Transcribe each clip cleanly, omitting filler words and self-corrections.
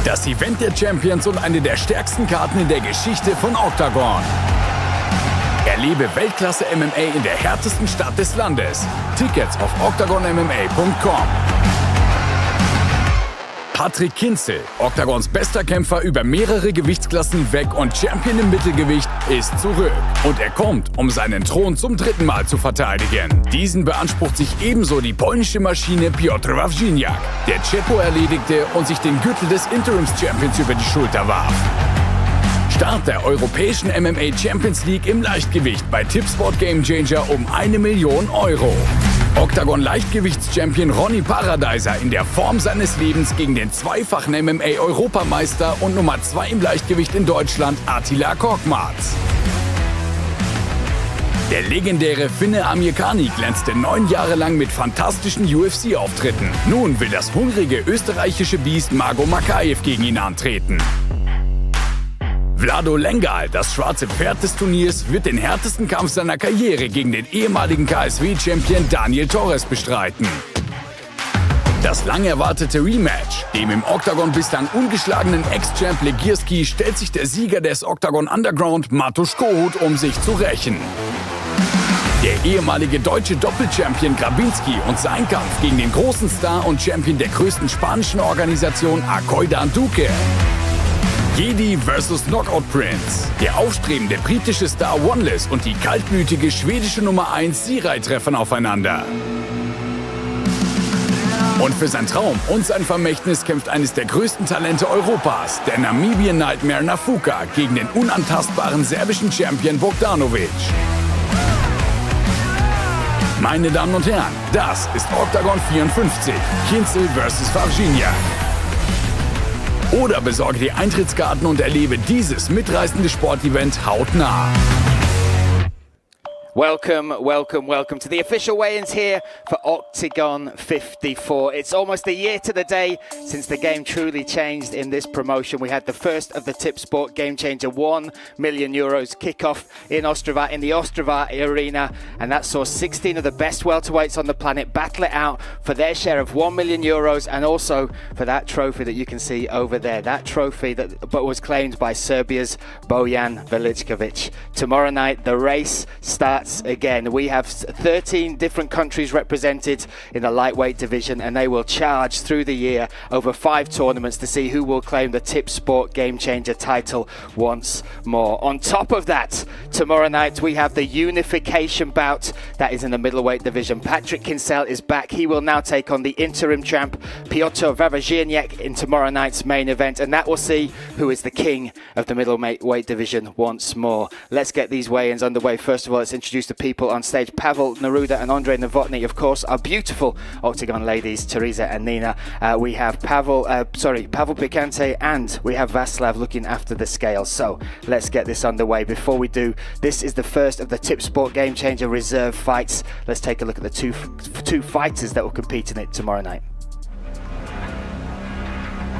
Das Event der Champions und eine der stärksten Karten in der Geschichte von Oktagon. Erlebe Weltklasse-MMA in der härtesten Stadt des Landes. Tickets auf oktagonmma.com. Patrick Kinzel, Oktagons bester Kämpfer über mehrere Gewichtsklassen weg und Champion im Mittelgewicht, ist zurück. Und er kommt, um seinen Thron zum 3. Mal zu verteidigen. Diesen beansprucht sich ebenso die polnische Maschine Piotr Wawrzyniak, der Czecho erledigte und sich den Gürtel des Interims-Champions über die Schulter warf. Start der europäischen MMA Champions League im Leichtgewicht bei Tipsport Gamechanger um 1 Million Euro. Oktagon Leichtgewichts-Champion Ronny Paradiser in der Form seines Lebens gegen den zweifachen MMA-Europameister und Nummer 2 im Leichtgewicht in Deutschland Attila Korkmaz. Der legendäre Finne Amirkhani glänzte 9 Jahre lang mit fantastischen UFC-Auftritten. Nun will das hungrige österreichische Biest Magomakaev gegen ihn antreten. Vlado Lengal, das schwarze Pferd des Turniers, wird den härtesten Kampf seiner Karriere gegen den ehemaligen KSW-Champion Daniel Torres bestreiten. Das lang erwartete Rematch, dem im Oktagon bislang ungeschlagenen Ex-Champ Legierski, stellt sich der Sieger des Oktagon Underground Matusz Kohut, um sich zu rächen. Der ehemalige deutsche Doppelchampion Grabinski und sein Kampf gegen den großen Star und Champion der größten spanischen Organisation Acoidan Duque. Jedi vs. Knockout Prince. Der aufstrebende britische Star Oneless und die kaltblütige schwedische Nummer 1 Sirai treffen aufeinander. Und für sein Traum und sein Vermächtnis kämpft eines der größten Talente Europas, der Namibian Nightmare Nafuka, gegen den unantastbaren serbischen Champion Bogdanovic. Meine Damen und Herren, das ist Oktagon 54, Kinzel vs. Wawrzyniak. Oder besorge die Eintrittskarten und erlebe dieses mitreißende Sportevent hautnah. Welcome to the official weigh-ins here for Oktagon 54. It's almost a year to the day since the game truly changed in this promotion. We had the first of the Tipsport Gamechanger 1 million euros kickoff in Ostrava, in the Ostrava arena, and that saw 16 of the best welterweights on the planet battle it out for their share of 1 million euros and also for that trophy that you can see over there. That trophy that was claimed by Serbia's Bojan Velickovic. Tomorrow night, the race starts again. We have 13 different countries represented in the lightweight division, and they will charge through the year over 5 tournaments to see who will claim the Tipsport Gamechanger title once more. On top of that, tomorrow night we have the unification bout that is in the middleweight division. Patrick Kinzel is back. He will now take on the interim champ Piotr Wawrzyniak in tomorrow night's main event, and that will see who is the king of the middleweight division once more. Let's get these weigh-ins underway. First of all, let's introduce the people on stage. Pavel Neruda and Andrei Novotny, of course, our beautiful Oktagon ladies, Teresa and Nina. We have Pavel Picante, and we have Vaslav looking after the scale. So let's get this underway. Before we do, this is the first of the Tipsport Gamechanger reserve fights. Let's take a look at the two fighters that will compete in it tomorrow night.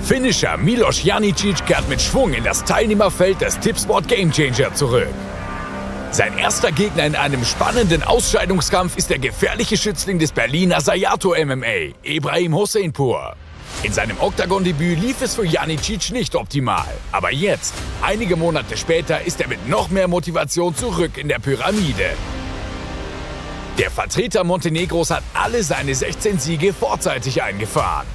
Finisher Milos Janicic kehrt mit Schwung in das Teilnehmerfeld des Tipsport Gamechanger zurück. Sein erster Gegner in einem spannenden Ausscheidungskampf ist der gefährliche Schützling des Berliner Sayato MMA, Ebrahim Hosseinpour. In seinem Oktagon-Debüt lief es für Janicic nicht optimal. Aber jetzt, einige Monate später, ist er mit noch mehr Motivation zurück in der Pyramide. Der Vertreter Montenegros hat alle seine 16 Siege vorzeitig eingefahren.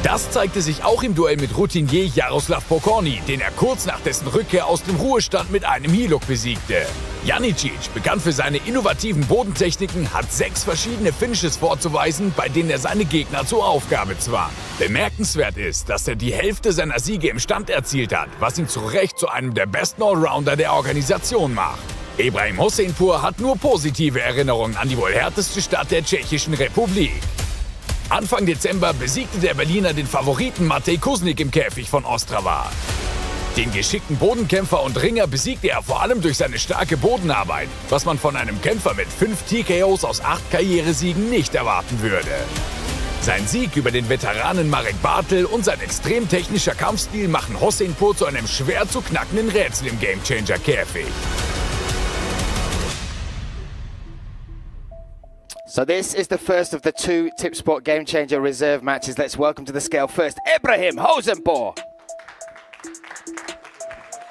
Das zeigte sich auch im Duell mit Routinier Jaroslav Pokorny, den er kurz nach dessen Rückkehr aus dem Ruhestand mit einem Heel-Hook besiegte. Janicic, bekannt für seine innovativen Bodentechniken, hat 6 verschiedene Finishes vorzuweisen, bei denen er seine Gegner zur Aufgabe zwang. Bemerkenswert ist, dass er die Hälfte seiner Siege im Stand erzielt hat, was ihn zu Recht zu einem der besten Allrounder der Organisation macht. Ebrahim Hosseinpour hat nur positive Erinnerungen an die wohl härteste Stadt der Tschechischen Republik. Anfang Dezember besiegte der Berliner den Favoriten Matej Kuznik im Käfig von Ostrava. Den geschickten Bodenkämpfer und Ringer besiegte er vor allem durch seine starke Bodenarbeit, was man von einem Kämpfer mit 5 TKOs aus 8 Karrieresiegen nicht erwarten würde. Sein Sieg über den Veteranen Marek Bartel und sein extrem technischer Kampfstil machen Hosseinpour zu einem schwer zu knackenden Rätsel im Gamechanger-Käfig. So this is the first of the 2 Tipsport Gamechanger reserve matches. Let's welcome to the scale first, Ebrahim Hosseinpour.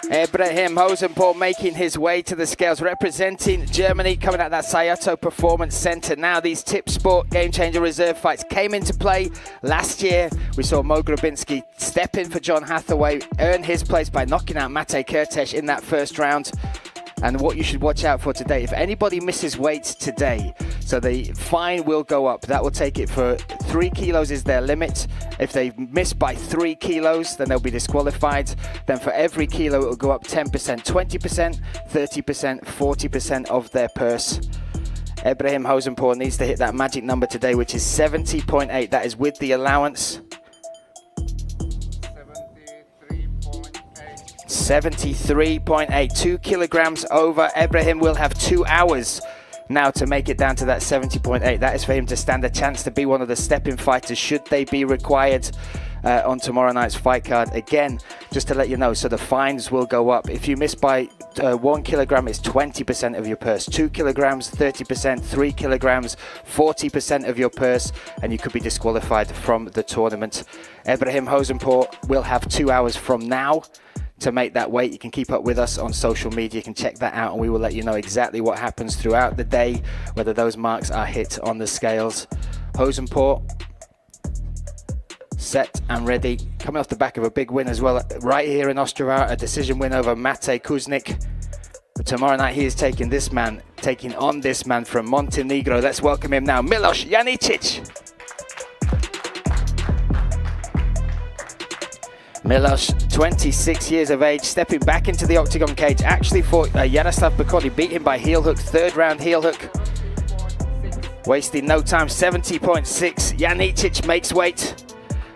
Ibrahim Hosenpohl making his way to the scales, representing Germany, coming out that Sayato Performance Center. Now these Tipsport Game Changer reserve fights came into play last year. We saw Mo Grabinski step in for John Hathaway, earn his place by knocking out Mate Kertész in that first round. And what you should watch out for today, if anybody misses weight today, so the fine will go up. That will take it for 3 kilos is their limit. If they miss by 3 kilos, then they'll be disqualified. Then for every kilo, it will go up 10%, 20%, 30%, 40% of their purse. Ibrahim Hosenpohl needs to hit that magic number today, which is 70.8. That is with the allowance. 73.8, 2 kilograms over. Ibrahim will have 2 hours now to make it down to that 70.8. That is for him to stand a chance to be one of the step-in fighters should they be required on tomorrow night's fight card. Again, just to let you know, so the fines will go up. If you miss by 1 kilogram, it's 20% of your purse. 2 kilograms, 30%. 3 kilograms, 40% of your purse, and you could be disqualified from the tournament. Ibrahim Hosenpohl will have 2 hours from now to make that weight. You can keep up with us on social media. You can check that out, and we will let you know exactly what happens throughout the day, whether those marks are hit on the scales. Hosenpohl set and ready, coming off the back of a big win as well right here in Ostrava, a decision win over Mate Kuznik. But tomorrow night he is taking on this man from Montenegro. Let's welcome him now, Milos Janicic. Milos, 26 years of age, stepping back into the octagon cage. Actually fought Jaroslav Pokorny, beat him by heel hook, third round heel hook. Wasting no time, 70.6. Janicic makes weight.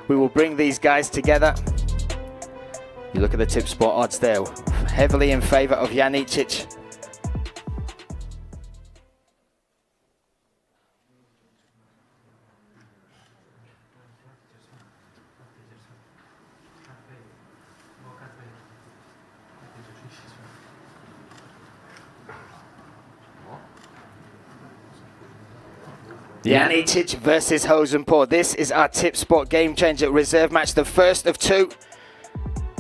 We will bring these guys together. You look at the Tipsport odds there, heavily in favor of Janicic. Janicic versus Hosenpohl. This is our Tipsport Game Changer reserve match, the first of 2.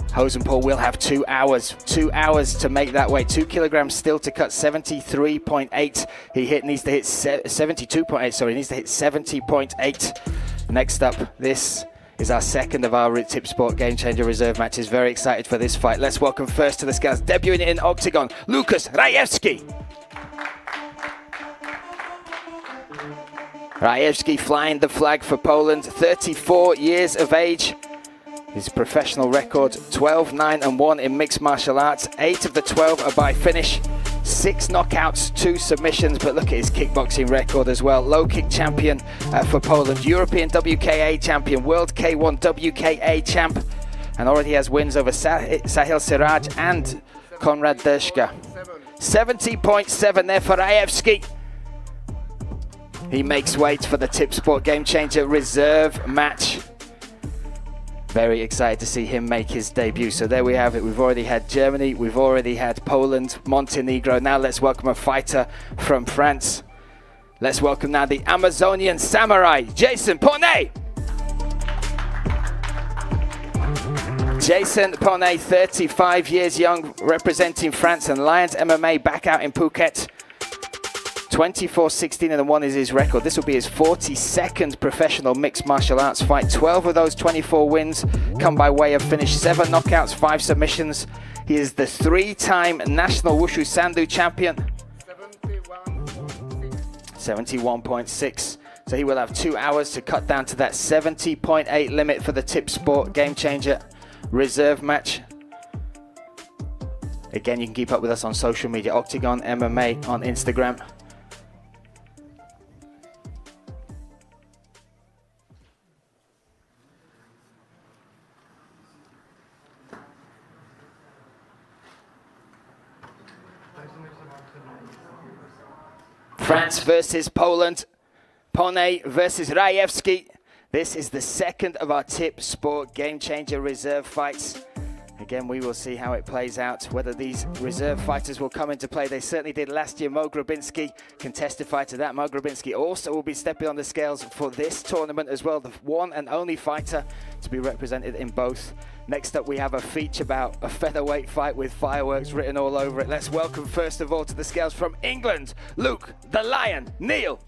Hosenpohl will have 2 hours. 2 hours to make that weight. 2 kilograms still to cut, 73.8. Needs to hit 72.8, sorry, he needs to hit 70.8. Next up, this is our second of our Tipsport Game Changer reserve matches. Very excited for this fight. Let's welcome first to the scales, debuting in Oktagon, Lukas Rajewski. Rajewski flying the flag for Poland, 34 years of age. His professional record, 12-9-1 in mixed martial arts. 8 of the 12 are by finish. 6 knockouts, 2 submissions, but look at his kickboxing record as well. Low kick champion for Poland, European WKA champion, World K1 WKA champ, and already has wins over Sahil Siraj and Konrad Dershka. 70.7 there for Rajewski. He makes weight for the Tipsport Game Changer reserve match. Very excited to see him make his debut. So there we have it. We've already had Germany, we've already had Poland, Montenegro. Now let's welcome a fighter from France. Let's welcome now the Amazonian samurai, Jason Poney. Jason Poney, 35 years young, representing France, and Lions MMA back out in Phuket. 24-16-1 is his record. This will be his 42nd professional mixed martial arts fight. 12 of those 24 wins come by way of finish. 7 knockouts, 5 submissions. He is the 3-time national Wushu Sandu champion. 71.6. So he will have 2 hours to cut down to that 70.8 limit for the Tipsport Game Changer reserve match. Again, you can keep up with us on social media, Oktagon MMA on Instagram. France versus Poland, Poney versus Rajewski. This is the second of our Tipsport Game Changer reserve fights. Again, we will see how it plays out, whether these reserve fighters will come into play. They certainly did last year. Mo Grabinski can testify to that. Mo Grabinski also will be stepping on the scales for this tournament as well, the one and only fighter to be represented in both. Next up, we have a feature bout, a featherweight fight with fireworks written all over it. Let's welcome, first of all, to the scales from England, Luke the Lion Neal.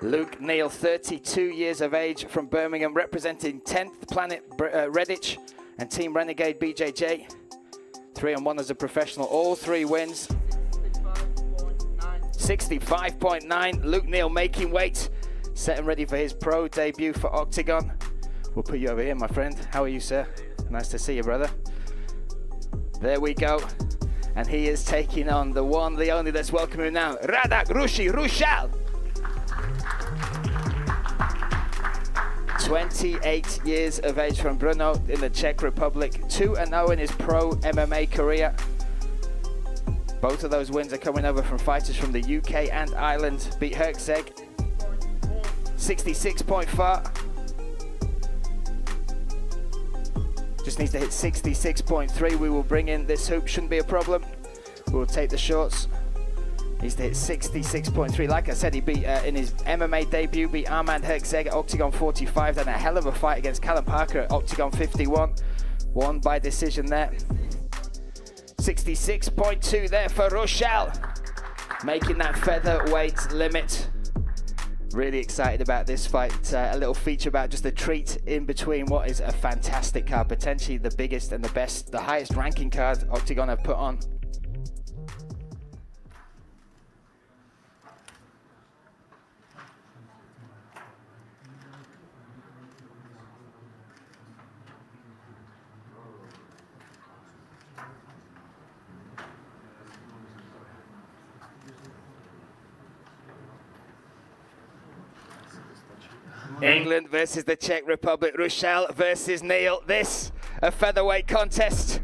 Luke Neal, 32 years of age, from Birmingham, representing 10th Planet Redditch and Team Renegade BJJ. 3-1 as a professional, all 3 wins. 65.9. Luke Neal making weight, set and ready for his pro debut for Oktagon. We'll put you over here, my friend. How are you, sir? Nice to see you, brother. There we go. And he is taking on the one, the only. Let's welcome him now, Radak Rushal. 28 years of age, from Brno in the Czech Republic. 2-0 in his pro MMA career. Both of those wins are coming over from fighters from the UK and Ireland. Beat Herczeg 66.4. Just needs to hit 66.3. We will bring in this hoop, shouldn't be a problem. We will take the shorts. Needs to hit 66.3. Like I said, he beat in his MMA debut, beat Armand Herczeg at Octagon 45. Then a hell of a fight against Callum Parker at Octagon 51. Won by decision there. 66.2 there for Rochelle, making that featherweight limit. Really excited about this fight. A little feature about just a treat in between what is a fantastic card, potentially the biggest and the best, the highest ranking card Octagon have put on. England versus the Czech Republic, Rochelle versus Neal. This, a featherweight contest,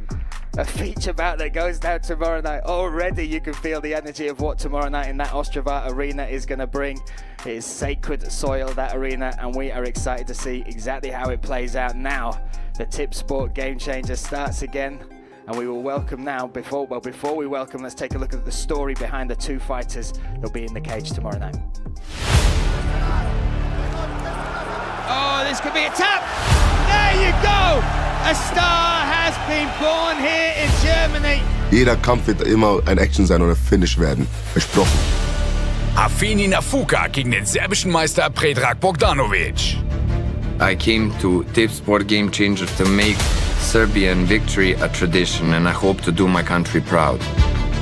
a feature bout that goes down tomorrow night. Already you can feel the energy of what tomorrow night in that Ostrava arena is going to bring. It is sacred soil, that arena, and we are excited to see exactly how it plays out now. The Tipsport Gamechanger starts again, and we will welcome now, before we welcome, let's take a look at the story behind the 2 fighters that'll be in the cage tomorrow night. Oh, this could be a tap. There you go. A star has been born here in Germany. Jeder Kampf wird immer ein Action sein oder Finish werden. Versprochen. Afeni Nafuka gegen den serbischen Meister Predrag Bogdanovic. I came to Tipsport Gamechanger to make Serbian victory a tradition, and I hope to do my country proud.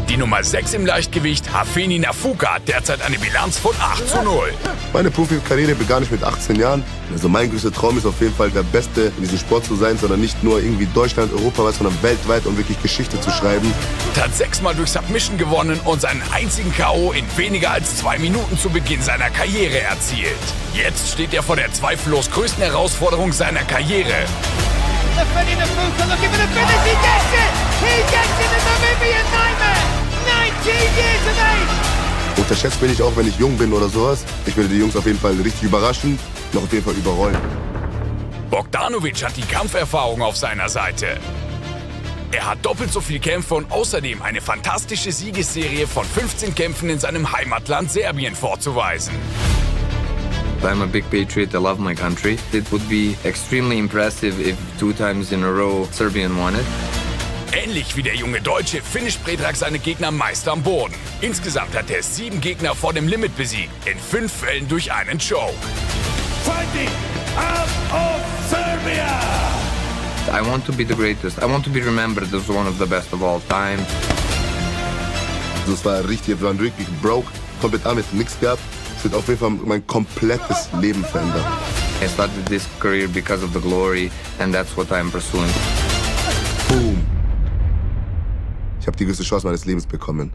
Die Nummer 6 im Leichtgewicht, Afeni Nafuka, hat derzeit eine Bilanz von 8:0. Meine Profikarriere begann ich mit 18 Jahren. Also mein größter Traum ist auf jeden Fall, der Beste in diesem Sport zu sein, sondern nicht nur irgendwie Deutschland, Europa, sondern weltweit, um wirklich Geschichte zu schreiben. Hat 6-mal durch Submission gewonnen und seinen einzigen K.O. in weniger als 2 Minuten zu Beginn seiner Karriere erzielt. Jetzt steht er vor der zweifellos größten Herausforderung seiner Karriere. Afeni Nafuka looking for the finish. He gets it! He gets it, the Namibian nightmare! 19 years of age! Unterschätzt bin ich auch, wenn ich jung bin oder sowas. Ich werde die Jungs auf jeden Fall richtig überraschen, noch auf jeden Fall überrollen. Bogdanovic hat die Kampferfahrung auf seiner Seite. Er hat doppelt so viel Kämpfe und außerdem eine fantastische Siegesserie von 15 Kämpfen in seinem Heimatland Serbien vorzuweisen. I'm a big patriot, I love my country. It would be extremely impressive if 2 times in a row Serbian won it. Ähnlich wie der junge Deutsche finisht Predrag seine Gegner meist am Boden. Insgesamt hat er 7 Gegner vor dem Limit besiegt, in 5 Fällen durch einen Choke. Fighting out of Serbia! I want to be the greatest. I want to be remembered as one of the best of all time. Das war richtig, wir waren wirklich broke, komplett arm, nichts gehabt. Es wird auf jeden Fall mein komplettes Leben verändern. I started this career because of the glory, and that's what I'm pursuing. Boom. Ich habe die größte Chance meines Lebens bekommen.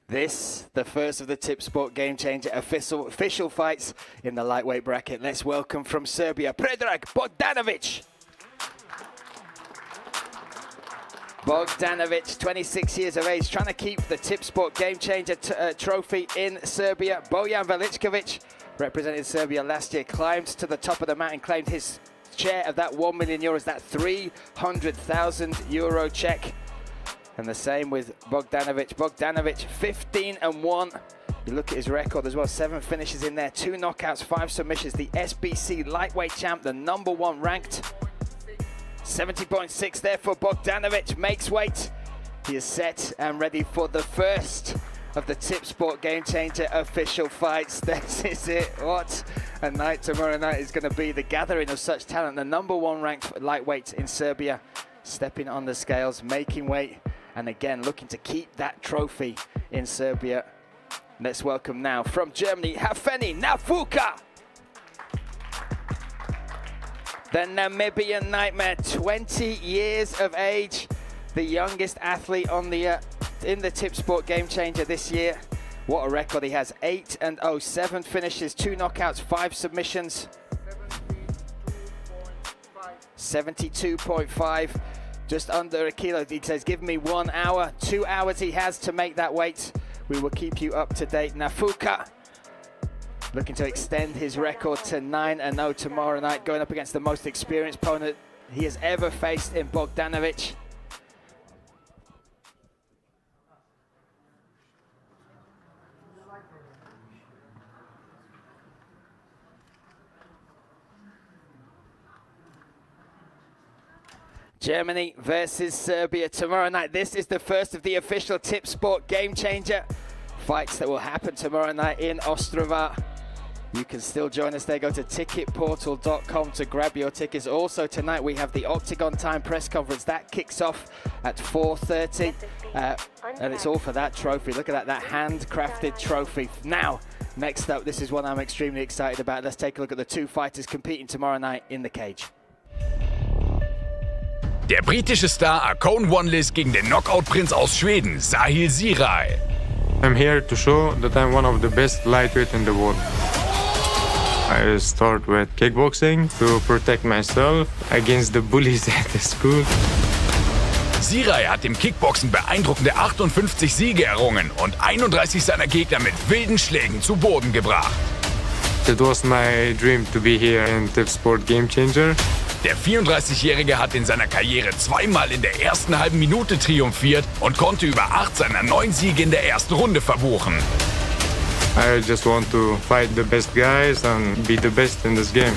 This, the first of the Tipsport Gamechanger official fights in the lightweight bracket. Let's welcome from Serbia, Predrag Bogdanovic. Bogdanovic, 26 years of age, trying to keep the Tipsport Gamechanger trophy in Serbia. Bojan Veličković represented Serbia last year, climbed to the top of the mountain, claimed his share of that 1 million euros, that 300,000 euro check. And the same with Bogdanovic. Bogdanovic, 15-1. You look at his record as well, 7 finishes in there, 2 knockouts, 5 submissions. The SBC lightweight champ, the #1 ranked. 70.6 there for Bogdanovic, makes weight. He is set and ready for the first of the Tipsport Gamechanger official fights. This is it. What a night tomorrow night is going to be. The gathering of such talent. The #1 ranked lightweight in Serbia, stepping on the scales, making weight, and again looking to keep that trophy in Serbia. Let's welcome now from Germany, Hafeni Nafuka. The Namibian Nightmare, 20 years of age, the youngest athlete on the in the Tipsport Gamechanger this year. What a record he has, 8-0, 7 finishes, 2 knockouts, 5 submissions. 72.5, just under a kilo. He says, give me 1 hour, 2 hours he has to make that weight. We will keep you up to date. Nafuka looking to extend his record to 9-0 tomorrow night, going up against the most experienced opponent he has ever faced in Bogdanovic. Germany versus Serbia tomorrow night. This is the first of the official Tipsport Gamechanger fights that will happen tomorrow night in Ostrava. You can still join us there. Go to ticketportal.com to grab your tickets. Also tonight we have the Oktagon Time press conference. That kicks off at 4:30. And it's all for that trophy. Look at that handcrafted trophy. Now, next up, this is one I'm extremely excited about. Let's take a look at the 2 fighters competing tomorrow night in the cage. Der britische Star Oktagon One-List gegen den Knockout-Prinz aus Schweden, Sahil Siray. I'm here to show that I'm one of the best lightweight in the world. I start with kickboxing to protect myself against the bullies at the school. Siray hat im Kickboxen beeindruckende 58 Siege errungen und 31 seiner Gegner mit wilden Schlägen zu Boden gebracht. It was my dream to be here in Tipsport Gamechanger. Der 34-Jährige hat in seiner Karriere 2-mal in der ersten halben Minute triumphiert und konnte über 8 seiner 9 Siege in der ersten Runde verbuchen. I just want to fight the best guys and be the best in this game.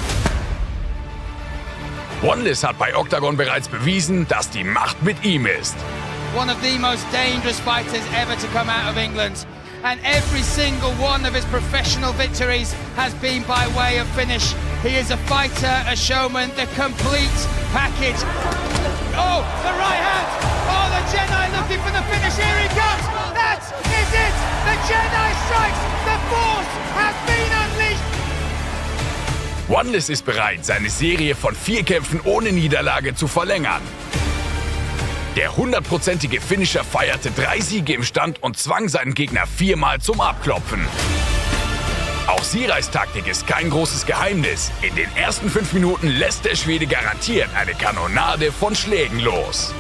One-List hat bei Oktagon bereits bewiesen, dass die Macht mit ihm ist. One of the most dangerous fighters ever to come out of England. And every single one of his professional victories has been by way of finish. He is a fighter, a showman, the complete package. Oh, the right hand! Oh, the Jedi looking for the finish. Here he comes! That is it! The Jedi strikes! The Force has been unleashed! One-List ist bereit, seine Serie von 4 Kämpfen ohne Niederlage zu verlängern. Der 100%ige Finisher feierte 3 Siege im Stand und zwang seinen Gegner 4-mal zum Abklopfen. Auch Sirays Taktik ist kein großes Geheimnis. In den ersten 5 Minuten lässt der Schwede garantiert eine Kanonade von Schlägen los.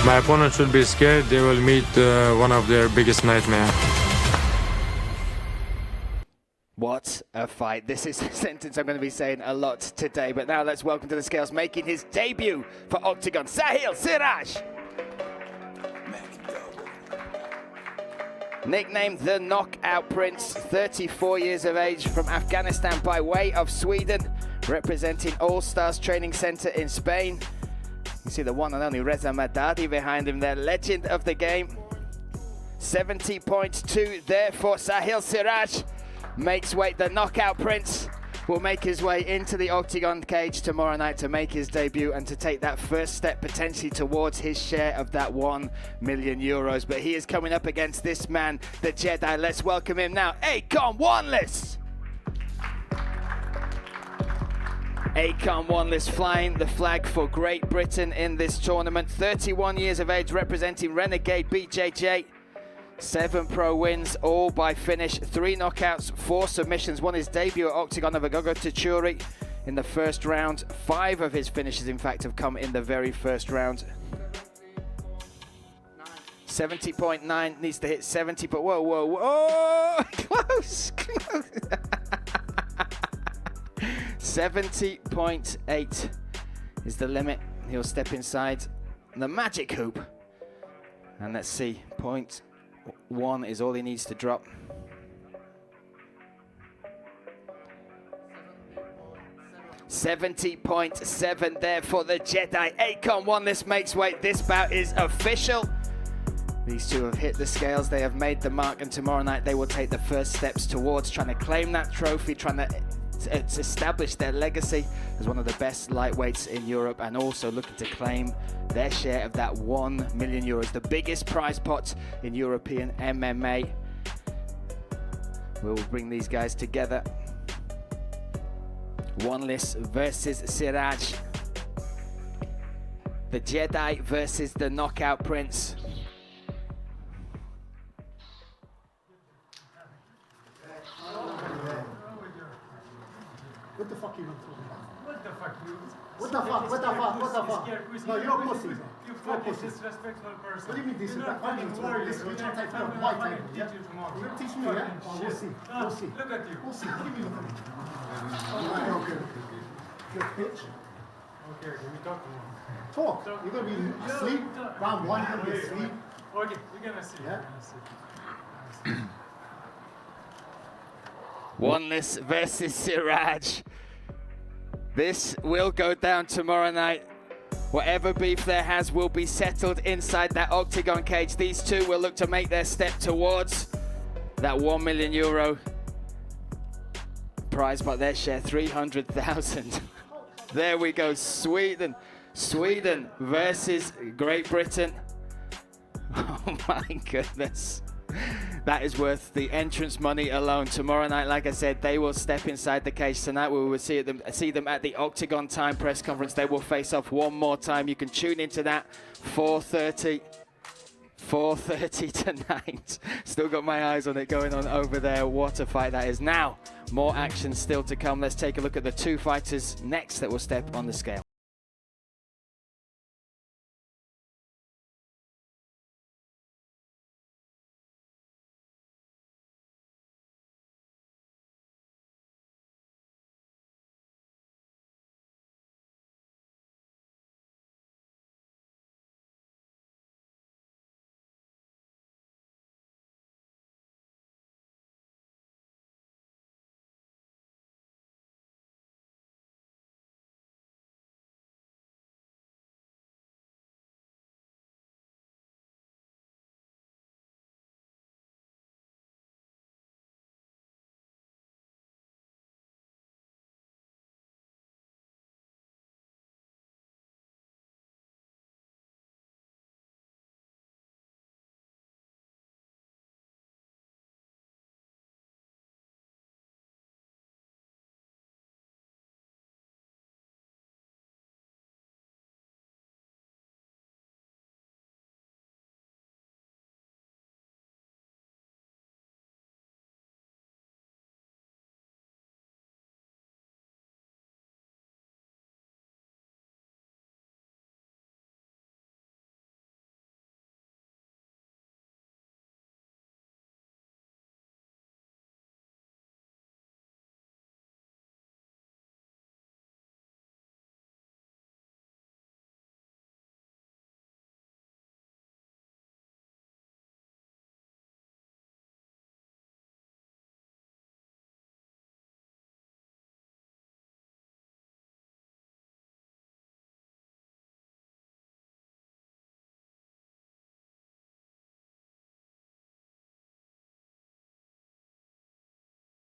My opponent should be scared. They will meet one of their biggest nightmares. What a fight. This is a sentence I'm going to be saying a lot today. But now let's welcome to the scales, making his debut for Oktagon, Sahil Siray. Nicknamed the Knockout Prince, 34 years of age, from Afghanistan by way of Sweden, representing All Stars Training Center in Spain. You see the one and only Reza Madadi behind him there, legend of the game. 70.2 there for Sahil Siray. Makes weight. The Knockout Prince will make his way into the Oktagon cage tomorrow night to make his debut and to take that first step potentially towards his share of that 1 million euros. But he is coming up against this man, the Jedi. Let's welcome him now, Oktagon One-List. Oktagon One-List flying the flag for Great Britain in this tournament. 31 years of age, representing Renegade BJJ. 7 pro wins, all by finish, 3 knockouts, 4 submissions, won his debut at Oktagon of Agogo Tachuri in the first round. 5 of his finishes, in fact, have come in the very first round. 70.9, needs to hit 70, but whoa, close. 70.8 is the limit. He'll step inside the magic hoop. And let's see, 0.1 is all he needs to drop. .7 there for the Jedi. Akon won this makes weight. This bout is official. These two have hit the scales. They have made the mark, and tomorrow night they will take the first steps towards trying to claim that trophy, trying to establish their legacy as one of the best lightweights in Europe, and also looking to claim their share of that €1 million, the biggest prize pot in European MMA. We'll bring these guys together. Wanless versus Siraj. The Jedi versus the Knockout Prince. What the fuck you talking about? What the fuck you? What the fuck? What the fuck? What the fuck? No, you're a pussy. You're a pussy. Disrespectful person. What do you mean disrespectful? I'm going to this. You're trying to take my time. You're going to teach me, yeah? We'll see. We'll see. Look at you. We'll see. What do you mean look at me? Okay. You're a bitch. Okay, we talk tomorrow. Talk. You're going to be asleep. Round one, you're going to be asleep. Okay, you're going to see. Yeah? Wanless versus Siraj. This will go down tomorrow night. Whatever beef there has will be settled inside that octagon cage. These two will look to make their step towards that €1 million prize, but their share 300,000. There we go, Sweden versus Great Britain. Oh my goodness. That is worth the entrance money alone. Tomorrow night, like I said, they will step inside the cage. Tonight we will see them at the Octagon Time press conference. They will face off one more time. You can tune into that 4:30 tonight. Still got my eyes on it going on over there. What a fight that is. Now, more action still to come. Let's take a look at the two fighters next that will step on the scale.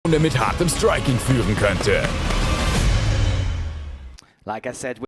Mit hartem Striking führen könnte. Like I said,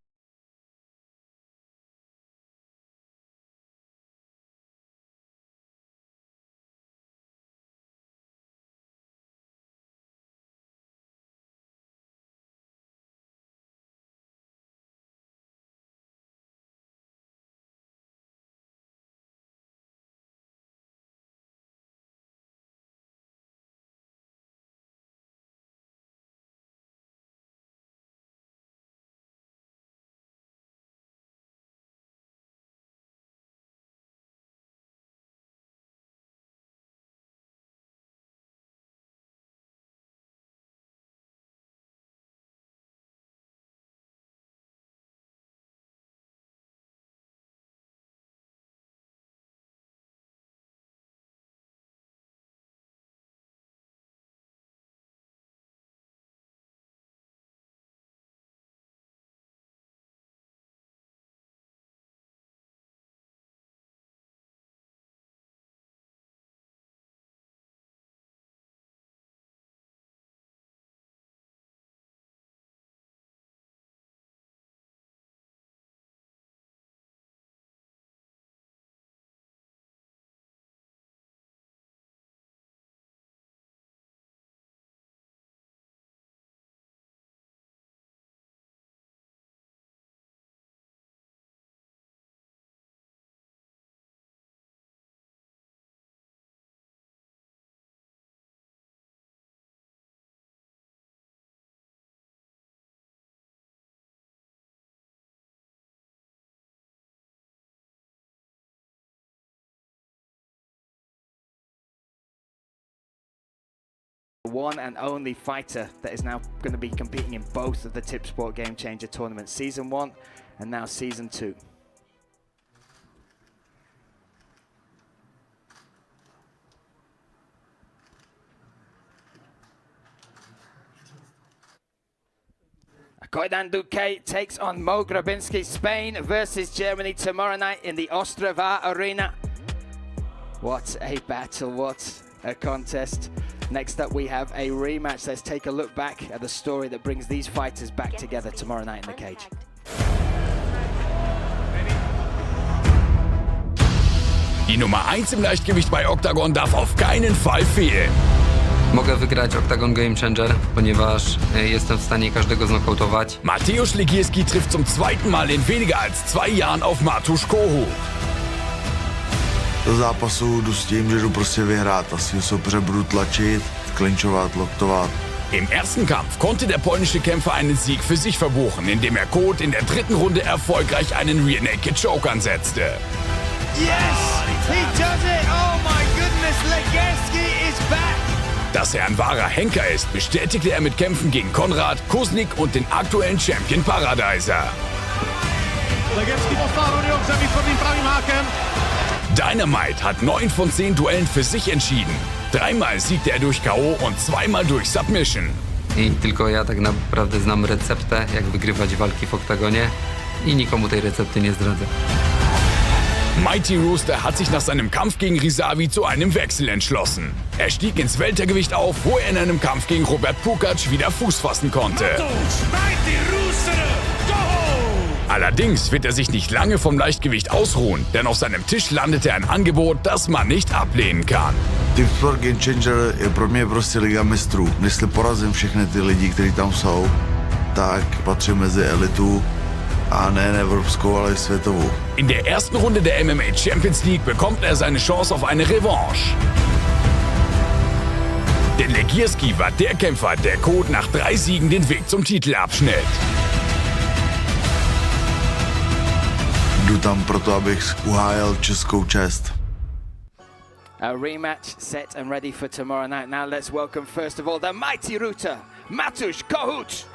one and only fighter that is now going to be competing in both of the Tipsport Gamechanger tournaments, Season 1 and now Season 2. Koidan Duque takes on Mo Grabinski. Spain versus Germany tomorrow night in the Ostrava Arena. What a battle, what a contest. Next up we have a rematch. Let's take a look back at the story that brings these fighters back together tomorrow night in the cage. Die Nummer 1 im Leichtgewicht bei Oktagon darf auf keinen Fall fehlen. Mogę wygrać Oktagon Gamechanger, ponieważ jestem w stanie każdego znokautować. Mateusz Legierski trifft zum zweiten Mal in weniger als 2 Jahren auf Matusz Kohut. Do zápasu jdu s tím, že jdu prostě vyhrát a svým soupeře budu tlačit, klinčovat, loktovat. Im ersten Kampf konnte der polnische Kämpfer einen Sieg für sich verbuchen, indem er Kohut in der 3. Runde erfolgreich einen Rear Naked Choke ansetzte. Yes, he does it. Oh my goodness, Legierski is back. Dass er ein wahrer Henker ist, bestätigte er mit Kämpfen gegen Konrad, Kusnik und den aktuellen Champion Paradiser. Legierski postaral za východným pravým hákem. Dynamite hat 9 von 10 Duellen für sich entschieden. 3-mal siegte er durch K.O. und 2-mal durch Submission. I tylko ja tak naprawdę znam receptę, jak wygrywać walki w Oktagonie i nikomu tej recepty nie zdradzę. Mighty Rooster hat sich nach seinem Kampf gegen Rizavi zu einem Wechsel entschlossen. Er stieg ins Weltergewicht auf, wo er in einem Kampf gegen Robert Pukac wieder Fuß fassen konnte. Allerdings wird er sich nicht lange vom Leichtgewicht ausruhen, denn auf seinem Tisch landete ein Angebot, das man nicht ablehnen kann. Tipsport Gamechanger je pro mě prostě liga mistrů. Jestli porazím všechny ty lidi, kteří tam jsou, tak patřím mezi elitu. A nejen evropskou, ale i světovou. In der ersten Runde der MMA Champions League bekommt er seine Chance auf eine Revanche. Denn Legierski war der Kämpfer, der Kohut nach 3 Siegen den Weg zum Titel abschnitt. Jdu tam proto, abych uhájil českou čest. A rematch set and ready for tomorrow night. Now let's welcome first of all the mighty Ruta, Matusz Kohut.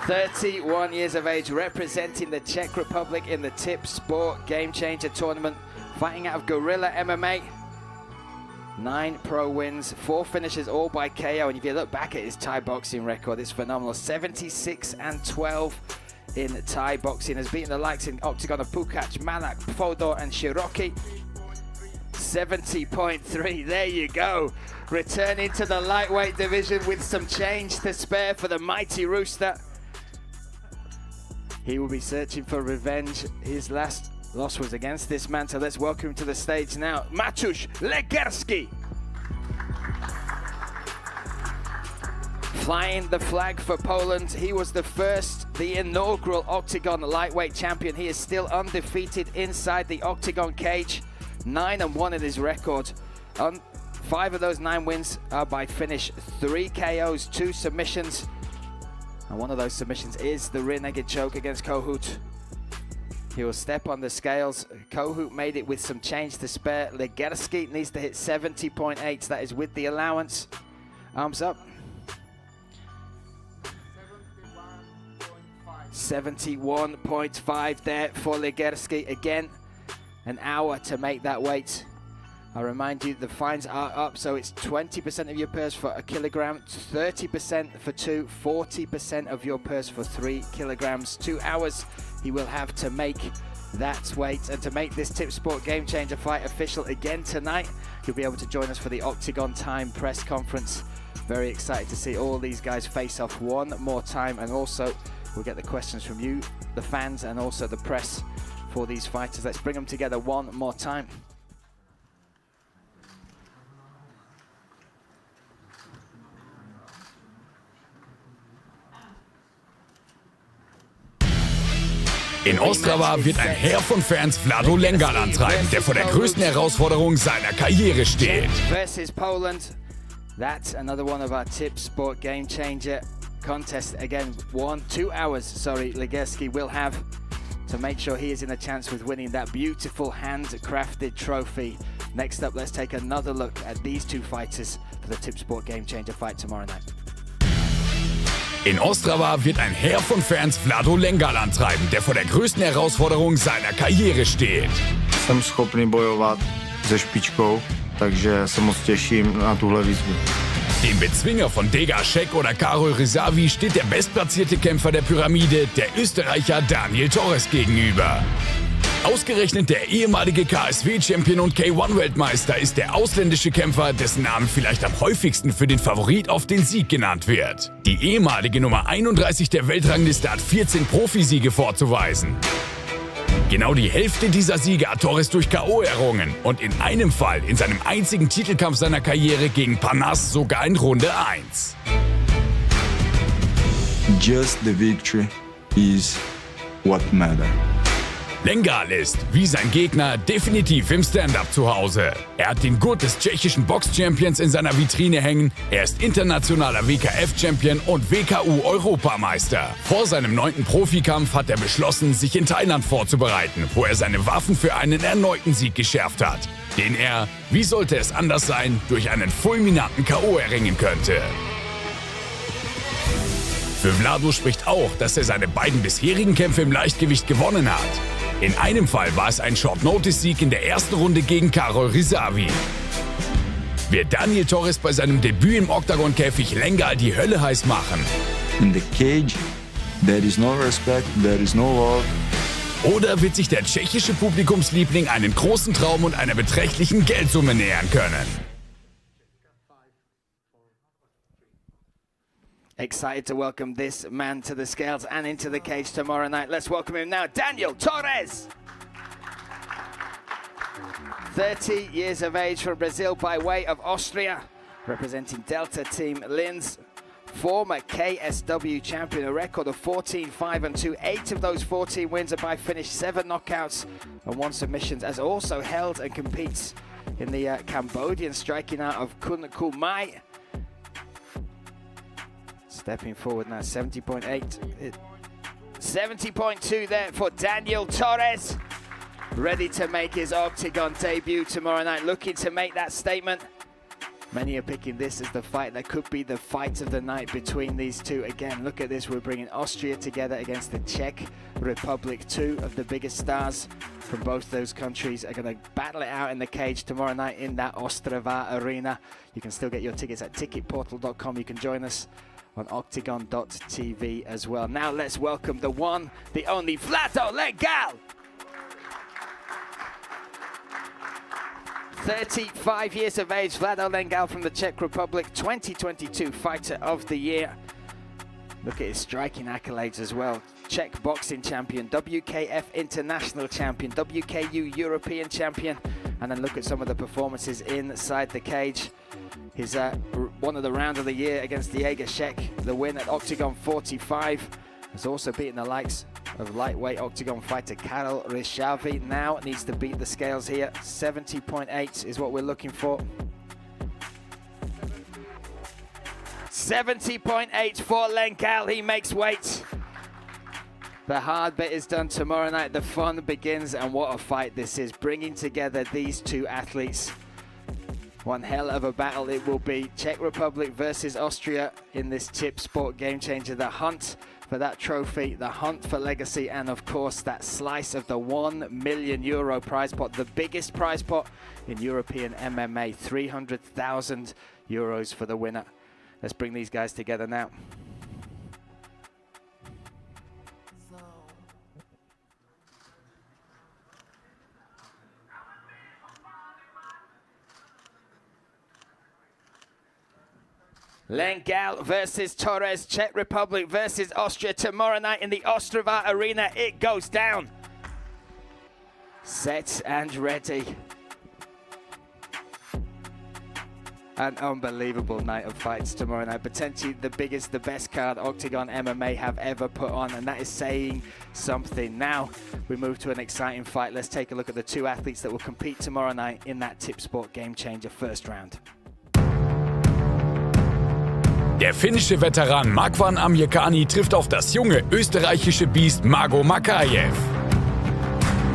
31 years of age, representing the Czech Republic in the Tipsport Gamechanger tournament, fighting out of Guerrilla MMA. 9 pro wins, 4 finishes, all by KO. And if you look back at his Thai boxing record, it's phenomenal. 76-12 in Thai boxing. Has beaten the likes in Oktagon of Pukac, Malak, Fodor, and Shiroki. 70.3, there you go. Returning to the lightweight division with some change to spare for the mighty Rooster. He will be searching for revenge. His last loss was against this man, so let's welcome him to the stage now. Matusz Legierski. Flying the flag for Poland. He was the inaugural Oktagon lightweight champion. He is still undefeated inside the Oktagon cage. 9-1 in his record. 5 of those 9 wins are by finish. 3 KOs, 2 submissions. And one of those submissions is the rear naked choke against Kohut. He will step on the scales. Kohut made it with some change to spare. Legierski needs to hit 70.8. That is with the allowance. Arms up. 71.5 there for Legierski. Again, an hour to make that weight. I remind you the fines are up, so it's 20% of your purse for a kilogram, 30% for 2, 40% of your purse for 3 kilograms. 2 hours he will have to make that weight. And to make this Tipsport Gamechanger fight official again tonight, you'll be able to join us for the Oktagon Time press conference. Very excited to see all these guys face off one more time, and also we'll get the questions from you, the fans, and also the press for these fighters. Let's bring them together one more time. In Ostrava wird ein Heer von Fans Vlado Lengal antreiben, der vor der größten Herausforderung seiner Karriere steht. Versus Poland. That's another one of our Tipsport Gamechanger contest. Again, 2 hours, Legierski will have to make sure he is in a chance with winning that beautiful handcrafted trophy Next up, let's take another look at these two fighters for the Tipsport Gamechanger fight tomorrow night. In Ostrava wird ein Heer von Fans Vlado Lengal antreiben, der vor der größten Herausforderung seiner Karriere steht. Jsem schopný bojovat se špičkou, takže se moc těším na tuhle výzvu. Dem Bezwinger von Dega Scheck oder Karol Rysavi steht der bestplatzierte Kämpfer der Pyramide, der Österreicher Daniel Torres, gegenüber. Ausgerechnet der ehemalige KSW-Champion und K1-Weltmeister ist der ausländische Kämpfer, dessen Name vielleicht am häufigsten für den Favorit auf den Sieg genannt wird. Die ehemalige Nummer 31 der Weltrangliste hat 14 Profisiege vorzuweisen. Genau die Hälfte dieser Siege hat Torres durch K.O. errungen und in einem Fall, in seinem einzigen Titelkampf seiner Karriere gegen Panas, sogar in Runde 1. Just the victory is what matters. Lengal ist, wie sein Gegner, definitiv im Stand-Up zu Hause. Er hat den Gurt des tschechischen Box-Champions in seiner Vitrine hängen, er ist internationaler WKF-Champion und WKU-Europameister. Vor seinem 9. Profikampf hat er beschlossen, sich in Thailand vorzubereiten, wo er seine Waffen für einen erneuten Sieg geschärft hat, den er, wie sollte es anders sein, durch einen fulminanten K.O. erringen könnte. Für Vlado spricht auch, dass er seine beiden bisherigen Kämpfe im Leichtgewicht gewonnen hat. In einem Fall war es ein Short-Notice-Sieg in der ersten Runde gegen Karol Rysavi. Wird Daniel Torres bei seinem Debüt im Oktagon-Käfig Lengal die Hölle heiß machen? In the cage, there is no respect, there is no love. Oder wird sich der tschechische Publikumsliebling einen großen Traum und einer beträchtlichen Geldsumme nähern können? Excited to welcome this man to the scales and into the cage tomorrow night. Let's welcome him now, Daniel Torres. 30 years of age, from Brazil by way of Austria, representing Delta Team Linz. Former KSW champion, a record of 14-5-2. 8 of those 14 wins are by finish, 7 knockouts and 1 submissions, as also held and competes in the Cambodian striking art of Kun Ku Mai. Stepping forward now, 70.8. 70.2 there for Daniel Torres. Ready to make his Octagon debut tomorrow night, looking to make that statement. Many are picking this as the fight that could be the fight of the night between these two. Again, look at this, we're bringing Austria together against the Czech Republic. 2 of the biggest stars from both those countries are going to battle it out in the cage tomorrow night in that Ostrava arena. You can still get your tickets at ticketportal.com. You can join us on Oktagon.tv as well. Now let's welcome the one, the only Vlado Lengal. 35 years of age, Vlado Lengal from the Czech Republic, 2022 Fighter of the Year. Look at his striking accolades as well. Czech boxing champion, WKF international champion, WKU European champion, and then look at some of the performances inside the cage. His one of the round of the year against Diego Scheck, the win at Octagon 45, has also beaten the likes of lightweight Octagon fighter Karol Rysavi. Now needs to beat the scales here. 70.8 is what we're looking for. 70.8 for Lengal. He makes weight. The hard bit is done tomorrow night. The fun begins, and what a fight this is. Bringing together these two athletes. One hell of a battle it will be. Czech Republic versus Austria in this Tipsport Gamechanger. The hunt for that trophy, the hunt for legacy, and of course that slice of the €1 million prize pot, the biggest prize pot in European MMA, €300,000 for the winner. Let's bring these guys together now. Lengal versus Torres, Czech Republic versus Austria tomorrow night in the Ostrava arena. It goes down. Set and ready. An unbelievable night of fights tomorrow night. Potentially the biggest, the best card Octagon MMA have ever put on, and that is saying something. Now we move to an exciting fight. Let's take a look at the two athletes that will compete tomorrow night in that Tipsport Gamechanger first round. Der finnische Veteran Makwan Amirkhani trifft auf das junge österreichische Biest Mago Makajew.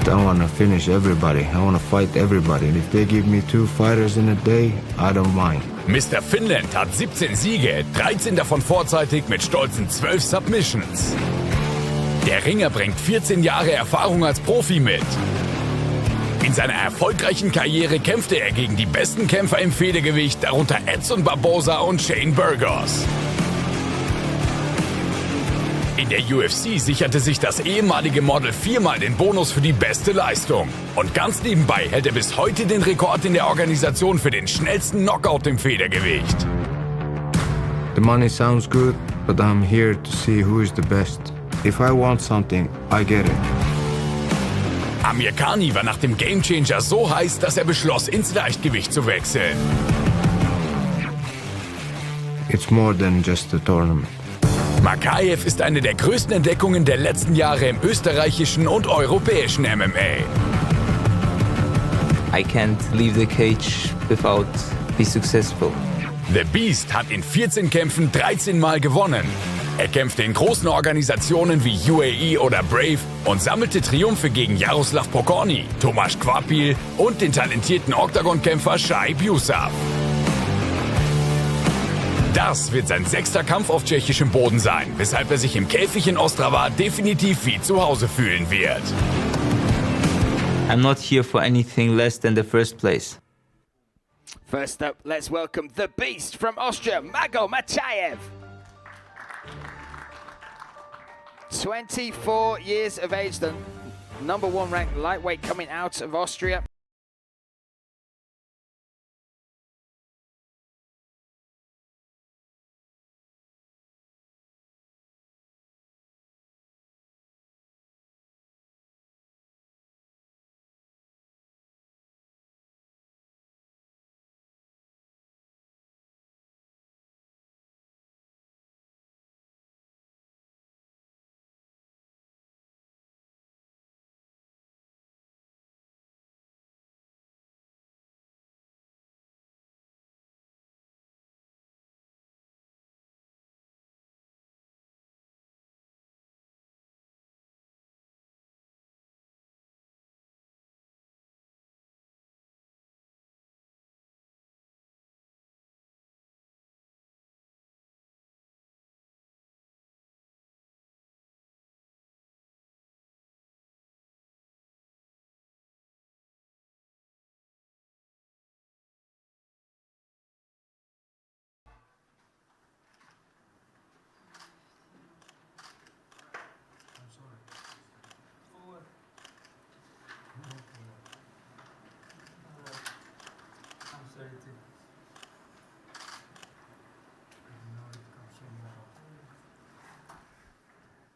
I want to finish everybody. I want to fight everybody. And if they give me 2 fighters in a day, I don't mind. Mr. Finnland hat 17 Siege, 13 davon vorzeitig mit stolzen 12 Submissions. Der Ringer bringt 14 Jahre Erfahrung als Profi mit. In seiner erfolgreichen Karriere kämpfte er gegen die besten Kämpfer im Federgewicht, darunter Edson Barbosa und Shane Burgos. In der UFC sicherte sich das ehemalige Model 4-mal den Bonus für die beste Leistung. Und ganz nebenbei hält er bis heute den Rekord in der Organisation für den schnellsten Knockout im Federgewicht. The money sounds good, but I'm here to see who is the best. If I want something, I get it. Amir Khani war nach dem Gamechanger so heiß, dass er beschloss, ins Leichtgewicht zu wechseln. It's more than just a tournament. Makaev ist eine der größten Entdeckungen der letzten Jahre im österreichischen und europäischen MMA. I can't leave the cage without be successful. The Beast hat in 14 Kämpfen 13 Mal gewonnen. Er kämpfte in großen Organisationen wie UAE oder Brave und sammelte Triumphe gegen Jaroslav Pokorny, Tomasz Kvapil und den talentierten Oktagon-Kämpfer Shaib Yusuf. Das wird sein 6. Kampf auf tschechischem Boden sein, weshalb er sich im Käfig in Ostrava definitiv wie zu Hause fühlen wird. I'm not here for anything less than the first place. First up, let's welcome the Beast from Austria, Mago Machaev. 24 years of age, the #1 ranked lightweight coming out of Austria.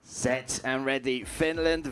Set and ready, Finland.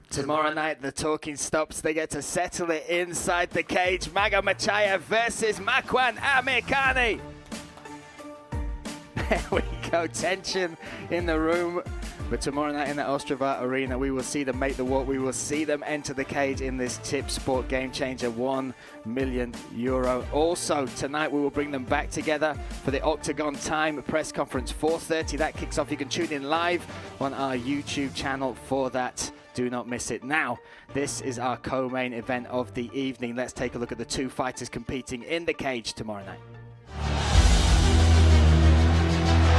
Tomorrow night, the talking stops. They get to settle it inside the cage. Mago Machaev versus Makwan Amirkhani. There we go, tension in the room. But tomorrow night in the Ostrava Arena, we will see them make the walk. We will see them enter the cage in this Tipsport Gamechanger, €1 million. Also, tonight we will bring them back together for the Oktagon Time press conference, 4:30. That kicks off. You can tune in live on our YouTube channel for that. Do not miss it. Now, this is our co-main event of the evening. Let's take a look at the two fighters competing in the cage tomorrow night.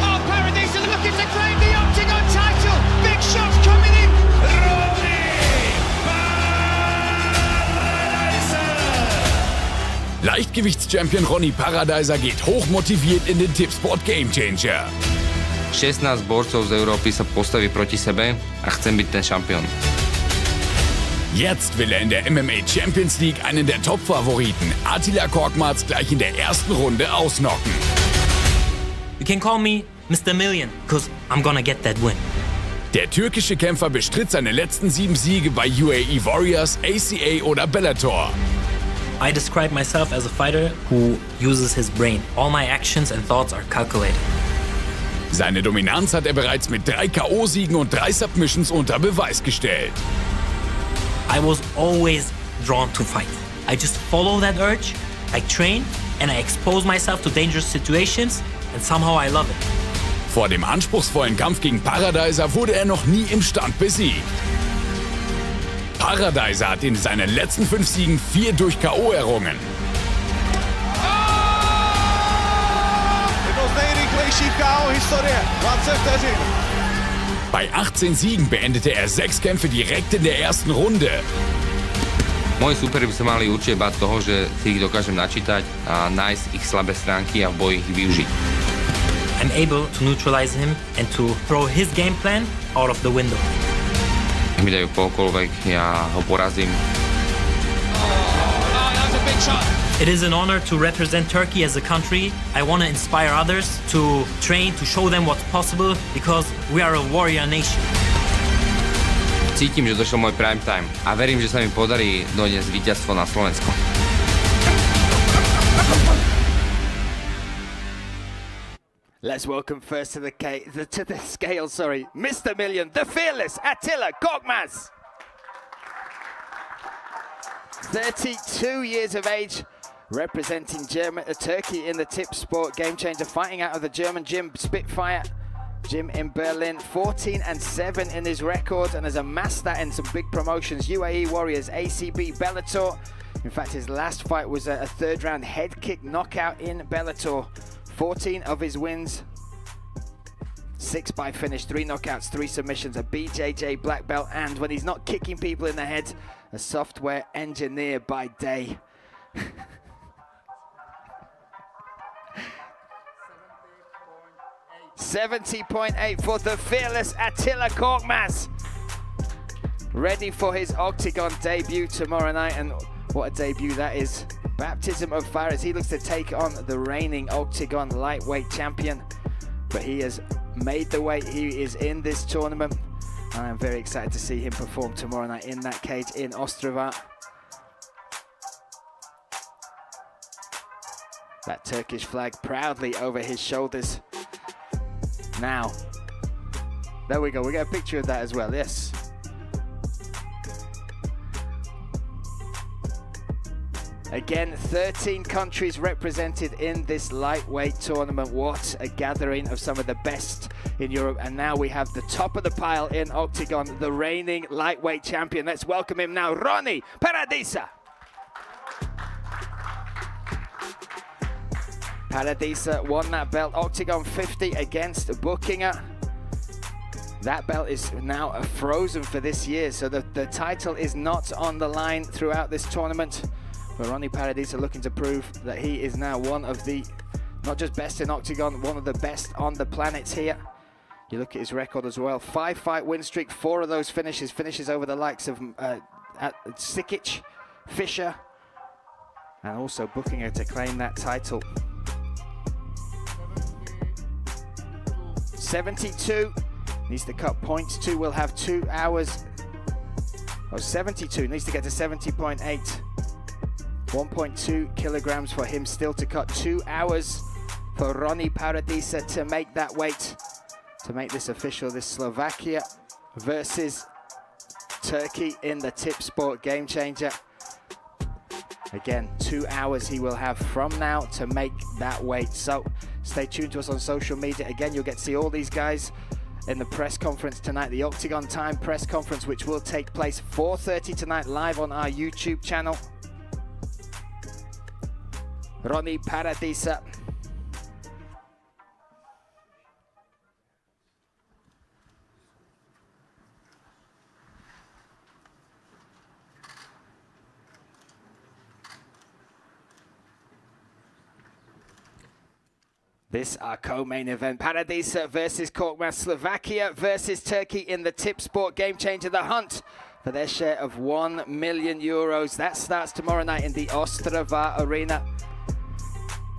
Oh, Paradise are looking to claim the Oktagon title. Big shots coming in. Leichtgewichtschampion Ronnie Paradiser geht hochmotiviert in den Tipsport Gamechanger. 16 borcov z Európy sa postaví proti sebe a chcem byť ten šampión. Jetzt will er in der MMA Champions League einen der Top-Favoriten, Attila Korkmaz, gleich in der ersten Runde ausnocken. You can call me Mr. Million, because I'm gonna get that win. Der türkische Kämpfer bestritt seine letzten 7 Siege bei UAE Warriors, ACA oder Bellator. I describe myself as a fighter who uses his brain. All my actions and thoughts are calculated. Seine Dominanz hat er bereits mit 3 K.O.-Siegen und 3 Submissions unter Beweis gestellt. I was always drawn to fight. I just follow that urge, I train, and I expose myself to dangerous situations, and somehow I love it. Vor dem anspruchsvollen Kampf gegen Paradiser wurde er noch nie im Stand besiegt. Paradiser hat in seinen letzten 5 Siegen 4 durch K.O. errungen. Bei 18 Siegen beendete er 6 Kämpfe direkt in der ersten Runde. Moji súperi by sa mali určite báť toho, že si ich dokážem načítať a nájsť ich slabé stránky a v boji ich využiť. I'm able to neutralize him and to throw his game plan out of the window. Nech mi dajú kohokoľvek, ja ho porazím. It is an honor to represent Turkey as a country. I want to inspire others to train, to show them what's possible, because we are a warrior nation. Cítim, že došiel môj prime time a verím, že sa mi podarí doniesť víťazstvo na Slovensko. Let's welcome first to the scale, Mr. Million, the fearless Attila Korkmaz. 32 years of age, representing Turkey in the Tipsport Gamechanger, fighting out of the German gym Spitfire gym in Berlin. 14-7 in his record, and has amassed that in some big promotions: UAE Warriors, ACB, Bellator. In fact, his last fight was a 3rd round head kick knockout in Bellator. 14 of his wins, 6 by finish, 3 knockouts, 3 submissions, a BJJ black belt, and when he's not kicking people in the head, a software engineer by day. 70.8 for the fearless Attila Korkmaz. Ready for his Oktagon debut tomorrow night, and what a debut that is. Baptism of fire as he looks to take on the reigning Oktagon lightweight champion. But he has made the weight, he is in this tournament. And I'm very excited to see him perform tomorrow night in that cage in Ostrava. That Turkish flag proudly over his shoulders. Now, there we go, we get a picture of that as well, yes. Again, 13 countries represented in this lightweight tournament. What a gathering of some of the best in Europe. And now we have the top of the pile in Oktagon, the reigning lightweight champion. Let's welcome him now, Ronnie Paradisa. Paradisa won that belt, Oktagon 50 against Buchinger. That belt is now frozen for this year, so the title is not on the line throughout this tournament. But Ronnie Paradisa looking to prove that he is now one of the, not just best in Oktagon, one of the best on the planet here. You look at his record as well, 5-fight win streak, 4 of those finishes over the likes of Sikic, Fischer, and also Buchinger to claim that title. 72, needs to cut points. 2 will have 2 hours. 72, needs to get to 70.8. 1.2 kilograms for him still to cut. 2 hours for Ronnie Paradisa to make that weight, to make this official. This Slovakia versus Turkey in the Tipsport Gamechanger. Again, 2 hours he will have from now to make that weight. So stay tuned to us on social media. Again, you'll get to see all these guys in the press conference tonight, the Oktagon Time press conference, which will take place 4:30 tonight live on our YouTube channel. Ronnie Paradisa. This our co-main event, Paradisa versus Korkmaz, Slovakia versus Turkey in the Tipsport Gamechanger, the hunt for their share of €1 million. That starts tomorrow night in the Ostrava Arena.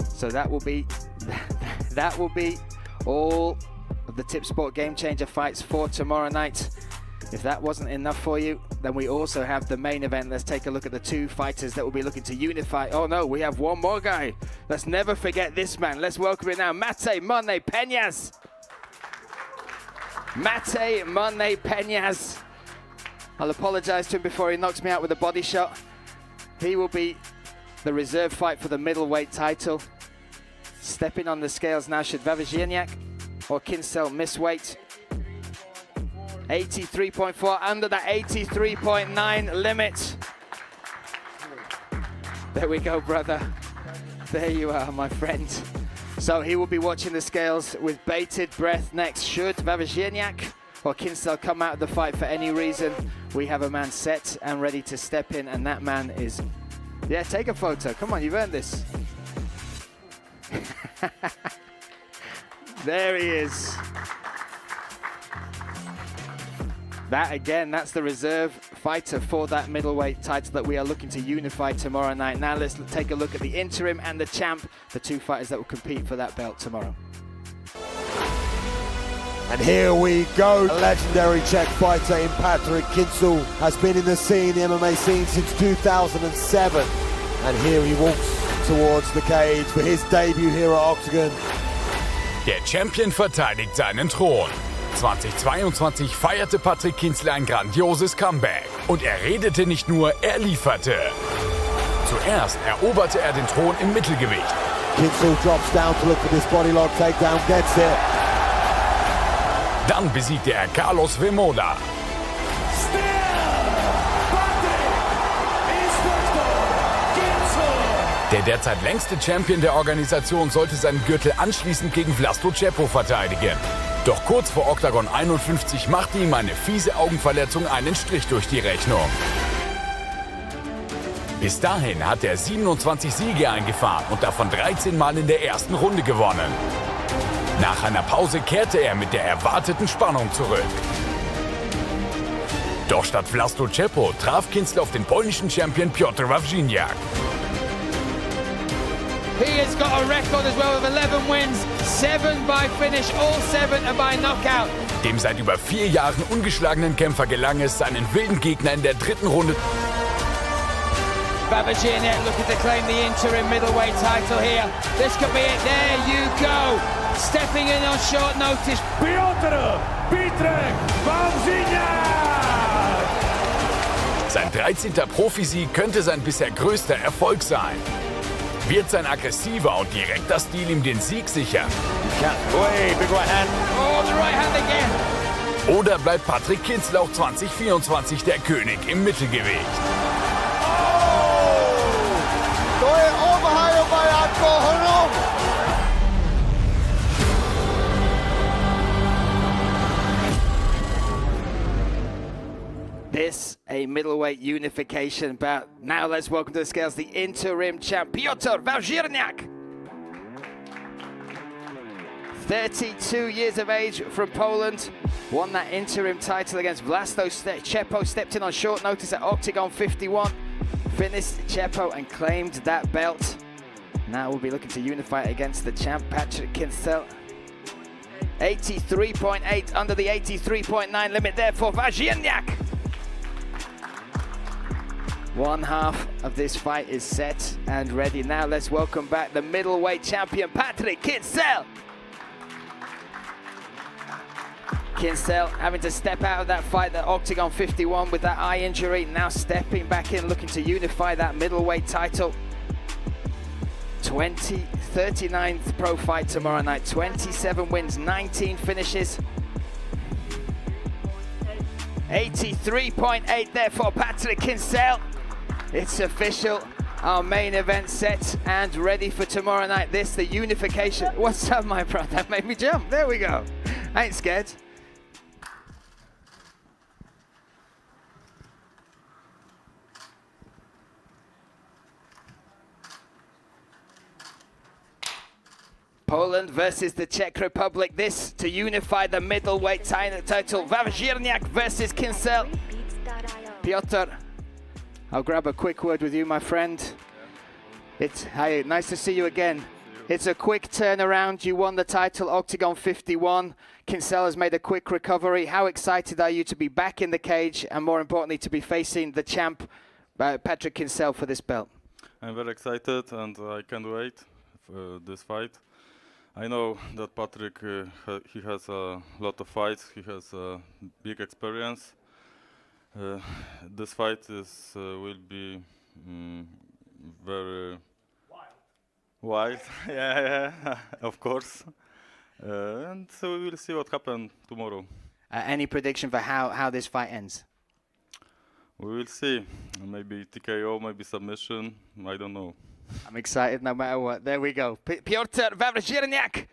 So that will be all of the Tipsport Game Changer fights for tomorrow night. If that wasn't enough for you, then we also have the main event. Let's take a look at the two fighters that will be looking to unify. Oh no, we have one more guy. Let's never forget this man. Let's welcome him now, Mate Money Peñas. Mate Money Peñas. I'll apologize to him before he knocks me out with a body shot. He will be the reserve fight for the middleweight title. Stepping on the scales now, should Featherweight or Kinsel miss weight. 83.4 under that 83.9 limit. There we go, brother. There you are, my friend. So he will be watching the scales with bated breath next. Should Featherweight or Kinsel come out of the fight for any reason, we have a man set and ready to step in, and that man is... Yeah, take a photo. Come on, you've earned this. There he is. That again, that's the reserve fighter for that middleweight title that we are looking to unify tomorrow night. Now let's take a look at the interim and the champ, the two fighters that will compete for that belt tomorrow. And here we go. A legendary Czech fighter in Patrik Kincl has been in the scene, the MMA scene, since 2007. And here he walks towards the cage for his debut here at Oktagon. Der Champion verteidigt seinen Thron. 2022 feierte Patrik Kincl ein grandioses Comeback. Und er redete nicht nur, er lieferte. Zuerst eroberte er den Thron im Mittelgewicht. Kincl drops down to look for this bodylock takedown, gets it. Dann besiegte er Carlos Vemola. Der derzeit längste Champion der Organisation sollte seinen Gürtel anschließend gegen Vlasto Cepo verteidigen. Doch kurz vor Oktagon 51 machte ihm eine fiese Augenverletzung einen Strich durch die Rechnung. Bis dahin hat er 27 Siege eingefahren und davon 13 Mal in der ersten Runde gewonnen. Nach einer Pause kehrte er mit der erwarteten Spannung zurück. Doch statt Vlasto Cepo traf Kincl auf den polnischen Champion Piotr Wawrzyniak. He has got a record as well of 11 wins, 7 by finish, all 7 are by knockout. Dem seit über 4 Jahren ungeschlagenen Kämpfer gelang es, seinen wilden Gegner in der dritten Runde. Featherweight looking to claim the interim middleweight title here. This could be it. There you go. Stepping in on short notice. Piotr Wawrzyniak! Sein 13. Profisieg könnte sein bisher größter Erfolg sein. Wird sein aggressiver und direkter Stil ihm den Sieg sichern? Big right hand. Oh, the right hand again. Oder bleibt Patrik Kincl auch 2024 der König im Mittelgewicht? This a middleweight unification bout. Now let's welcome to the scales the interim champ, Piotr Wawrzyniak. 32 years of age from Poland. Won that interim title against Vlasto Cepo. Stepped in on short notice at Oktagon 51. Finished Cepo and claimed that belt. Now we'll be looking to unify it against the champ, Patrik Kincl. 83.8 under the 83.9 limit there for Wawrzyniak. One half of this fight is set and ready. Now let's welcome back the middleweight champion, Patrik Kincl. Kincl having to step out of that fight at Oktagon 51 with that eye injury. Now stepping back in, looking to unify that middleweight title. 39th pro fight tomorrow night. 27 wins, 19 finishes. 83.8 there for Patrik Kincl. It's official. Our main event set and ready for tomorrow night. This, the unification. What's up, my brother? That made me jump. There we go. I ain't scared. Poland versus the Czech Republic. This to unify the middleweight title. Wawrzyniak versus Kincl. Piotr, I'll grab a quick word with you, my friend. Hi, nice to see you again. It's a quick turnaround. You won the title, Oktagon 51. Kinsella has made a quick recovery. How excited are you to be back in the cage and, more importantly, to be facing the champ, Patrick Kinsella, for this belt? I'm very excited and I can't wait for this fight. I know that Patrick, he has a lot of fights. He has a big experience. This fight will be very wild. Yeah, of course. And so we will see what happens tomorrow. Any prediction for how this fight ends? We will see. Maybe TKO, maybe submission. I don't know. I'm excited no matter what. There we go. Piotr Wawrzyniak.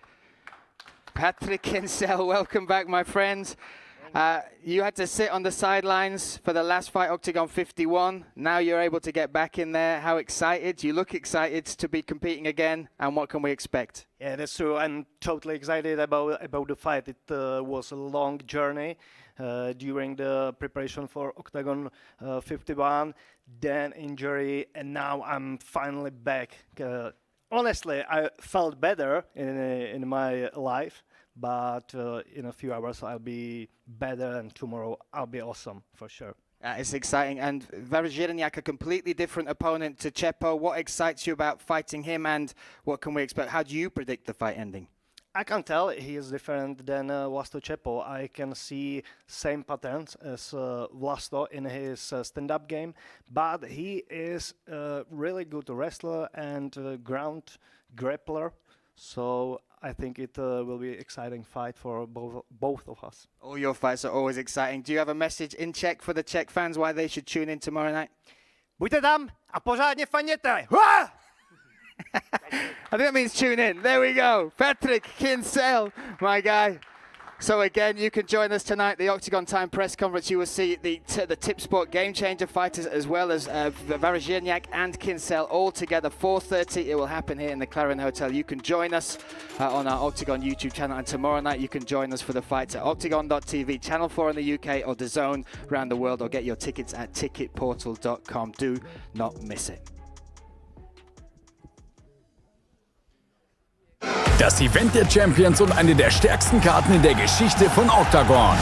Patrick Kinsella, welcome back, my friends. You had to sit on the sidelines for the last fight, Oktagon 51. Now you're able to get back in there. How excited? You look excited to be competing again. And what can we expect? Yeah, that's true. I'm totally excited about the fight. It was a long journey during the preparation for Oktagon 51, then injury, and now I'm finally back. Honestly, I felt better in my life. But in a few hours I'll be better, and tomorrow I'll be awesome for sure. It's exciting. And Wawrzyniak, a completely different opponent to Chepo. What excites you about fighting him, and what can we expect? How do you predict the fight ending? I can tell he is different than Vlasto Chepo. I can see same patterns as Vlasto in his stand-up game, but he is a really good wrestler and ground grappler. So I think it will be an exciting fight for both of us. All your fights are always exciting. Do you have a message in Czech for the Czech fans why they should tune in tomorrow night? Buďte tam a pořádně fandněte. I think that means tune in. There we go. Patrick Kinsella, my guy. So again, you can join us tonight, the Oktagon Time press conference. You will see the Tipsport Gamechanger fighters, as well as Wawrzyniak and Kinsella all together. 4:30, it will happen here in the Clarion Hotel. You can join us on our Oktagon YouTube channel, and tomorrow night you can join us for the fights at Oktagon.tv, Channel 4 in the UK, or DAZN around the world, or get your tickets at ticketportal.com. Do not miss it. Das Event der Champions und eine der stärksten Karten in der Geschichte von Oktagon.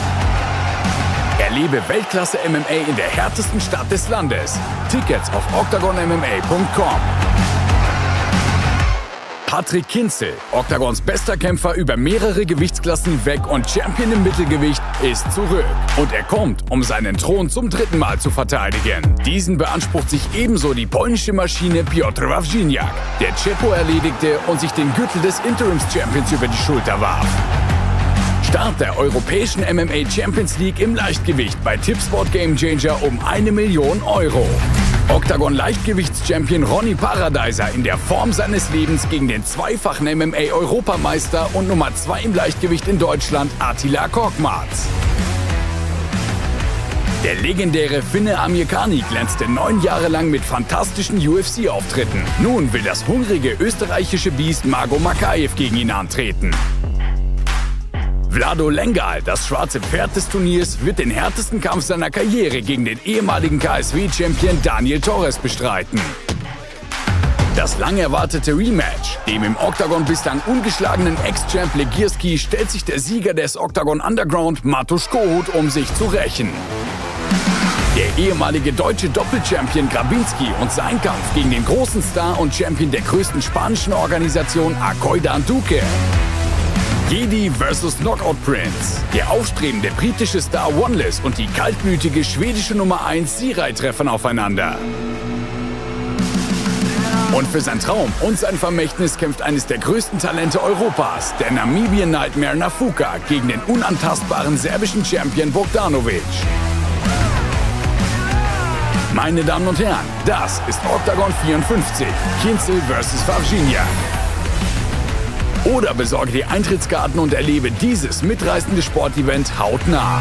Erlebe Weltklasse MMA in der härtesten Stadt des Landes. Tickets auf oktagonmma.com. Patrick Kinsella, Oktagons bester Kämpfer über mehrere Gewichtsklassen weg und Champion im Mittelgewicht, ist zurück. Und er kommt, um seinen Thron zum 3. Mal zu verteidigen. Diesen beansprucht sich ebenso die polnische Maschine Piotr Wawrzyniak, der Chepo erledigte und sich den Gürtel des Interims-Champions über die Schulter warf. Start der europäischen MMA Champions League im Leichtgewicht bei Tipsport Gamechanger um 1 Million €. Oktagon Leichtgewichts-Champion Ronnie Paradiser in der Form seines Lebens gegen den zweifachen MMA-Europameister und Nummer 2 im Leichtgewicht in Deutschland, Attila Korkmaz. Der legendäre Finne Amirkhani glänzte 9 Jahre lang mit fantastischen UFC-Auftritten. Nun will das hungrige österreichische Biest Mago Makaev gegen ihn antreten. Vlado Lengal, das schwarze Pferd des Turniers, wird den härtesten Kampf seiner Karriere gegen den ehemaligen KSW-Champion Daniel Torres bestreiten. Das lang erwartete Rematch, dem im Oktagon bislang ungeschlagenen Ex-Champ Legierski, stellt sich der Sieger des Oktagon Underground Matusz Kohut, um sich zu rächen. Der ehemalige deutsche Doppelchampion Grabinski und sein Kampf gegen den großen Star und Champion der größten spanischen Organisation Acoidan Duque. Jedi vs. Knockout Prince. Der aufstrebende britische Star Wanless und die kaltblütige schwedische Nummer 1 Sirai treffen aufeinander. Und für sein Traum und sein Vermächtnis kämpft eines der größten Talente Europas, der Namibian Nightmare Nafuka, gegen den unantastbaren serbischen Champion Bogdanovic. Meine Damen und Herren, das ist Oktagon 54, Kinsella vs. Wawrzyniak. Oder besorge dir Eintrittskarten und erlebe dieses mitreißende Sportevent hautnah.